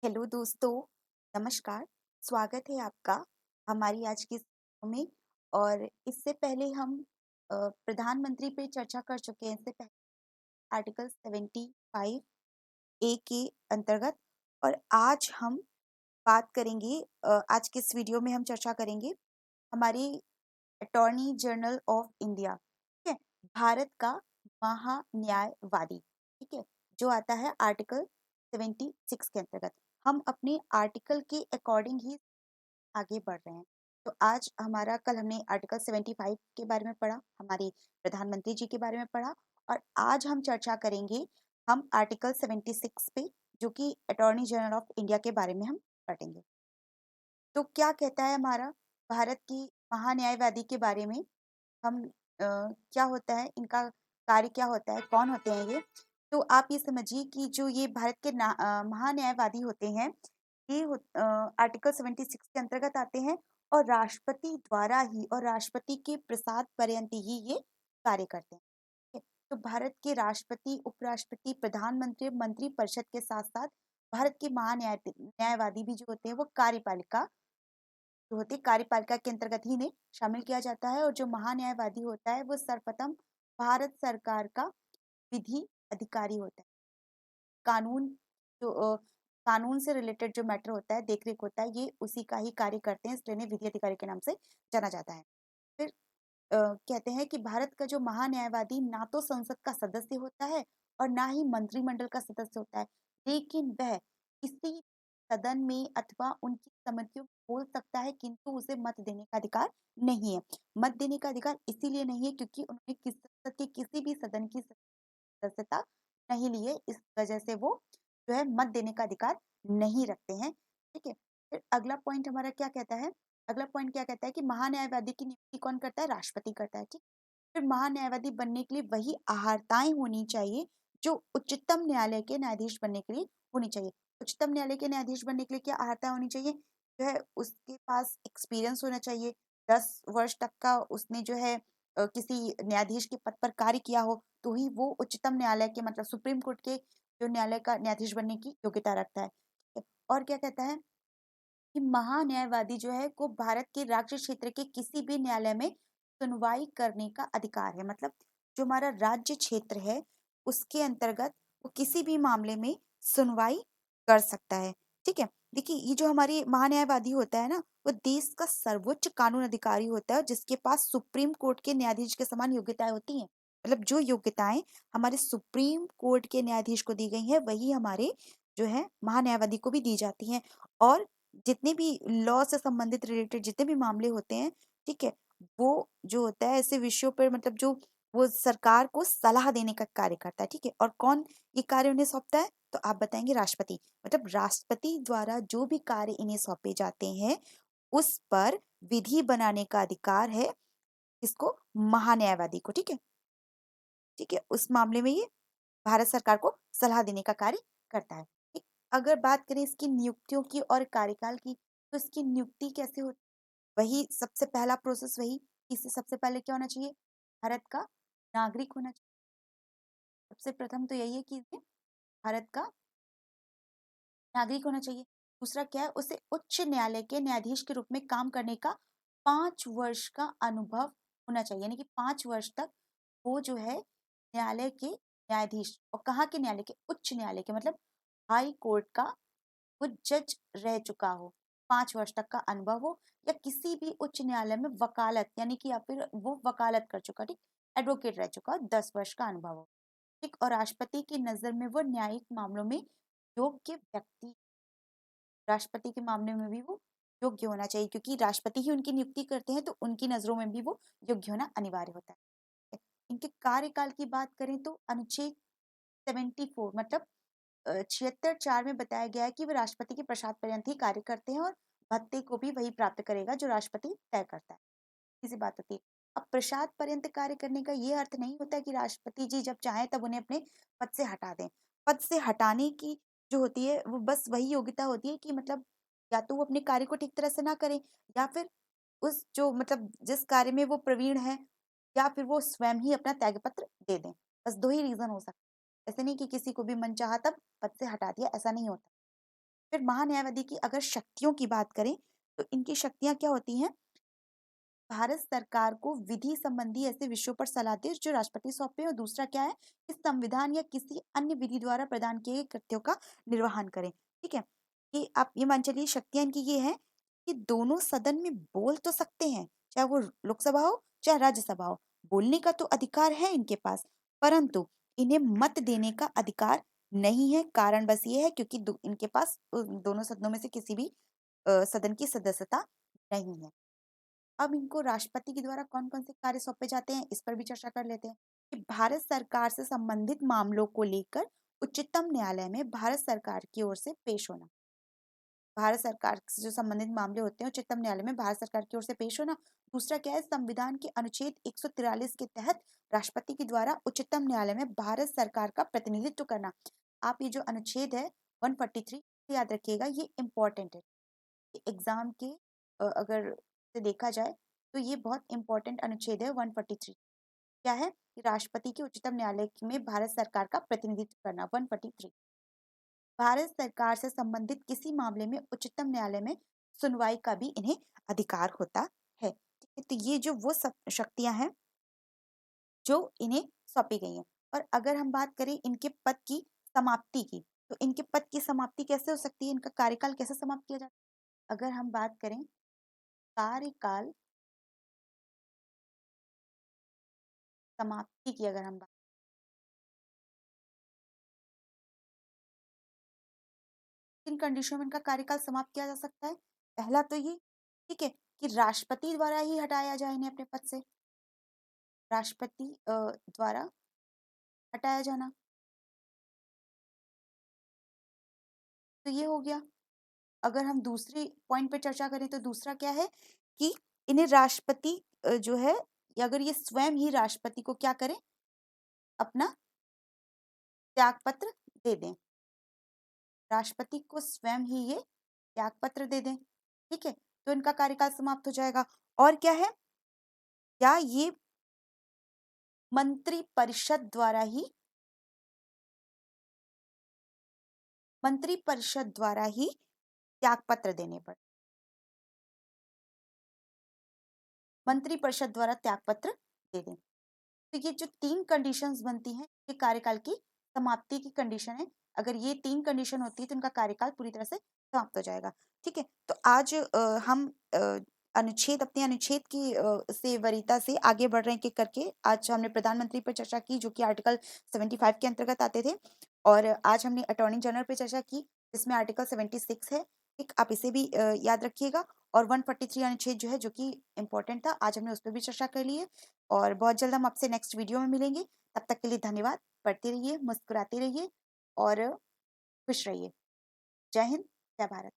Hello दोस्तों, नमस्कार। स्वागत है आपका हमारी आज की इस में। और इससे पहले हम प्रधानमंत्री पे चर्चा कर चुके हैं। इससे पहले आर्टिकल 75 ए के अंतर्गत। और आज हम बात करेंगे, आज के इस वीडियो में हम चर्चा करेंगे हमारी अटॉर्नी जनरल ऑफ इंडिया, ठीक है, भारत का महान्यायवादी, ठीक है, जो आता है आर्टिकल 76 के अंतर्गत। हम अपने आर्टिकल के अकॉर्डिंग ही आगे बढ़ रहे हैं। तो आज हमारा, कल हमने आर्टिकल 75 के बारे में पढ़ा, हमारे प्रधानमंत्री जी के बारे में पढ़ा। और आज हम चर्चा करेंगे हम आर्टिकल 76 पे, जो कि अटॉर्नी जनरल ऑफ इंडिया के बारे में हम पढ़ेंगे। तो क्या कहता है हमारा भारत की महान्यायवादी के बारे में? हम क्या होता है इनका, कार्य क्या होता है, कौन होते हैं ये? तो आप ये समझिए कि जो ये भारत के महान्यायवादी होते हैं, ये आर्टिकल 76 के अंतर्गत आते हैं और राष्ट्रपति द्वारा ही और राष्ट्रपति के प्रसाद पर्यंत ही ये कार्य करते हैं। ठीक है? तो भारत के राष्ट्रपति, उपराष्ट्रपति, प्रधानमंत्री, मंत्री परिषद के साथ साथ भारत के न्यायवादी भी जो होते हैं वो कार्यपालिका जो होती है, कार्यपालिका के अंतर्गत ही इन्हें शामिल किया जाता है। और जो महान्यायवादी होता है वो सर्वप्रथम भारत सरकार का विधि अधिकारी होता है। कानून जो कानून से रिलेटेड जो मैटर होता है, देख रेख होता है, ये उसी का ही कार्य करते हैं, इसलिए इन्हें विधि अधिकारी के नाम से जाना जाता है। फिर कहते हैं कि भारत का जो महान्यायवादी ना तो संसद का सदस्य होता है और ना ही मंत्रिमंडल का सदस्य होता है, लेकिन वह किसी सदन में अथवा उनकी समितियों में बोल सकता है, किंतु उसे मत देने का अधिकार नहीं है। मत देने का अधिकार इसीलिए नहीं है क्योंकि उन्होंने संसद के किसी भी सदन की सदस्यता नहीं ली है, इस वजह से वो जो है मत देने का अधिकार नहीं रखते हैं। ठीक है। फिर अगला पॉइंट हमारा क्या कहता है? अगला पॉइंट क्या कहता है कि महान्यायवादी की नियुक्ति कौन करता है? राष्ट्रपति करता है। ठीक। फिर महान्यायवादी बनने के लिए वही अर्हताएं होनी चाहिए जो उच्चतम न्यायालय के न्यायाधीश बनने के लिए होनी चाहिए। उच्चतम न्यायालय के न्यायाधीश बनने के लिए क्या अर्हताएं होनी चाहिए? जो है उसके पास एक्सपीरियंस होना चाहिए, 10 वर्ष तक का उसने जो है किसी न्यायाधीश के पद पर कार्य किया हो, तो ही वो उच्चतम न्यायालय के, मतलब सुप्रीम कोर्ट के जो न्यायालय का न्यायाधीश बनने की योग्यता रखता है। ठीक है? और क्या कहता है कि महान्यायवादी जो है को भारत के राज्य क्षेत्र के किसी भी न्यायालय में सुनवाई करने का अधिकार है। मतलब जो हमारा राज्य क्षेत्र है उसके अंतर्गत वो किसी भी मामले में सुनवाई कर सकता है। ठीक है। देखिए, ये जो हमारी महान्यायवादी होता है ना, वो देश का सर्वोच्च कानून अधिकारी होता है, जिसके पास सुप्रीम कोर्ट के न्यायाधीश के समान योग्यताएं होती हैं। मतलब जो योग्यताएं हमारे सुप्रीम कोर्ट के न्यायाधीश को दी गई हैं, वही हमारे जो है महान्यायवादी को भी दी जाती हैं। और जितने भी लॉ से संबंधित रिलेटेड जितने भी मामले होते हैं, ठीक है, वो जो होता है ऐसे विषयों पर, मतलब जो वो सरकार को सलाह देने का कार्य करता है। ठीक है। और कौन ये कार्य उन्हें सौंपता है? तो आप बताएंगे राष्ट्रपति। मतलब राष्ट्रपति द्वारा जो भी कार्य इन्हें सौंपे जाते हैं उस पर विधि बनाने का अधिकार है इसको, महान्यायवादी को। ठीक है। ठीक है, उस मामले में ये भारत सरकार को सलाह देने का कार्य करता है। ठीक। अगर बात करें इसकी नियुक्तियों की और कार्यकाल की, तो इसकी नियुक्ति कैसे होती है? वही सबसे पहला प्रोसेस, वही इससे सबसे पहले क्या होना चाहिए? भारत का नागरिक होना चाहिए। सबसे प्रथम तो यही है कि ये भारत का नागरिक होना चाहिए। दूसरा क्या है? उसे उच्च न्यायालय के न्यायाधीश के रूप में काम करने का 5 वर्ष का अनुभव होना चाहिए। यानी कि 5 वर्ष तक वो जो है न्यायालय के न्यायाधीश, और कहाँ के न्यायालय के? उच्च न्यायालय के, मतलब हाई कोर्ट का वो जज रह चुका हो, 5 वर्ष तक का अनुभव हो, या किसी भी उच्च न्यायालय में वकालत, यानी कि या फिर वो वकालत कर चुका, ठीक, एडवोकेट रह चुका, 10 वर्ष का अनुभव हो। ठीक। और राष्ट्रपति की नजर में वो न्यायिक मामलों में योग्य व्यक्ति, राष्ट्रपति के मामले में भी वो योग्य होना चाहिए, क्योंकि राष्ट्रपति ही उनकी नियुक्ति करते हैं, तो उनकी नजरों में भी वो योग्य होना अनिवार्य होता है। इनके कार्यकाल की बात करें तो अनुच्छेद 74, मतलब 76(4) में बताया गया है कि वे राष्ट्रपति के प्रसाद पर्यंत ही कार्य करते हैं और भत्ते को भी वही प्राप्त करेगा जो राष्ट्रपति तय करता है। इसी बात होती है। अब प्रसाद पर्यंत कार्य करने का ये अर्थ नहीं होता है कि राष्ट्रपति जी जब चाहें तब उन्हें अपने पद से हटा दें। पद से हटाने की जो होती है वो बस वही योग्यता होती है कि मतलब या तो वो अपने कार्य को ठीक तरह से ना करें, या फिर उस जो मतलब जिस कार्य में वो प्रवीण है, या फिर वो स्वयं ही अपना त्यागपत्र दे दें। बस 2 ही रीजन हो सकते हैं। ऐसे नहीं कि किसी को भी मनचाहा तब पद से हटा दिया, ऐसा नहीं होता। फिर महान्यायवादी की अगर शक्तियों की बात करें तो इनकी शक्तियां क्या होती हैं? भारत सरकार को विधि संबंधी ऐसे विषयों पर सलाह दे जो राष्ट्रपति सौंपे, और दूसरा क्या है कि संविधान या किसी अन्य विधि द्वारा प्रदान किए गए कृत्यों का निर्वहन करें। ठीक है, ये आप ये मान चलिए शक्तियां इनकी ये है कि दोनों सदन में बोल तो सकते हैं, चाहे वो लोकसभा हो चाहे राज्यसभा हो, बोलने का तो अधिकार है इनके पास, परंतु इन्हें मत देने का अधिकार नहीं है। कारण बस ये है क्योंकि इनके पास दोनों सदनों में से किसी भी सदन की सदस्यता नहीं है। अब इनको राष्ट्रपति के द्वारा कौन-कौन से कार्य सौंपे जाते हैं, इस पर भी चर्चा कर लेते हैं कि भारत सरकार से संबंधित मामलों को लेकर उच्चतम न्यायालय में भारत सरकार की ओर से पेश होना। भारत सरकार से जो संबंधित मामले होते हैं उच्चतम न्यायालय में भारत सरकार की ओर से पेश होना। दूसरा क्या है, संविधान के अनुच्छेद 143 के तहत राष्ट्रपति के द्वारा उच्चतम न्यायालय में भारत सरकार का प्रतिनिधित्व करना। आप ये जो अनुच्छेद है 143 याद रखिएगा, ये इम्पोर्टेंट है। एग्जाम के अगर से देखा जाए तो ये बहुत इंपॉर्टेंट अनुच्छेद है 143। क्या है कि राष्ट्रपति के उच्चतम न्यायालय में भारत सरकार का प्रतिनिधित्व करना। 143, भारत सरकार से संबंधित किसी मामले में उच्चतम न्यायालय में सुनवाई का भी इन्हें अधिकार होता है। ठीक है, तो ये जो वो सब शक्तियां हैं जो इन्हें सौंपी गई हैं। और अगर हम बात करें इनके पद की समाप्ति की, तो इनके पद की समाप्ति कैसे हो सकती है, इनका कार्यकाल कैसे समाप्त किया जाता है? अगर हम बात करें कार्यकाल समाप्ति की, अगर हम बात, किन कंडीशनों में इनका कार्यकाल समाप्त किया जा सकता है? पहला तो ये, ठीक है, कि राष्ट्रपति द्वारा ही हटाया जाए इन्हें अपने पद से, राष्ट्रपति द्वारा हटाया जाना, तो ये हो गया। अगर हम दूसरी पॉइंट पे चर्चा करें तो दूसरा क्या है कि इन्हें राष्ट्रपति जो है, या अगर ये स्वयं ही राष्ट्रपति को क्या करें, अपना त्याग पत्र दे दें, राष्ट्रपति को स्वयं ही ये त्याग पत्र दे दें। ठीक है, तो इनका कार्यकाल समाप्त हो जाएगा। और क्या है, क्या ये मंत्री परिषद द्वारा ही त्याग पत्र देने पर, मंत्री परिषद द्वारा त्याग पत्र दे दें। तो ये जो तीन कंडीशंस बनती हैं ये कार्यकाल की समाप्ति की कंडीशन है। अगर ये तीन कंडीशन होती है तो इनका कार्यकाल पूरी तरह से समाप्त हो जाएगा। ठीक है, तो आज हम अनुच्छेद अपने अनुच्छेद की से वरीयता से आगे बढ़ रहे हैं कि करके आज हमने प्रधानमंत्री पर चर्चा की जो कि आर्टिकल 75 के अंतर्गत आते थे, और आज हमने अटॉर्नी जनरल पे चर्चा की जिसमें आर्टिकल 76 है। ठीक, आप इसे भी याद रखिएगा। और 143 अनुच्छेद जो है जो कि इम्पोर्टेंट था, आज हमने उस पर भी चर्चा कर ली है। और बहुत जल्द हम आपसे नेक्स्ट वीडियो में मिलेंगे। तब तक के लिए धन्यवाद। पढ़ते रहिए, मुस्कुराते रहिए और खुश रहिए। जय हिंद, जय भारत।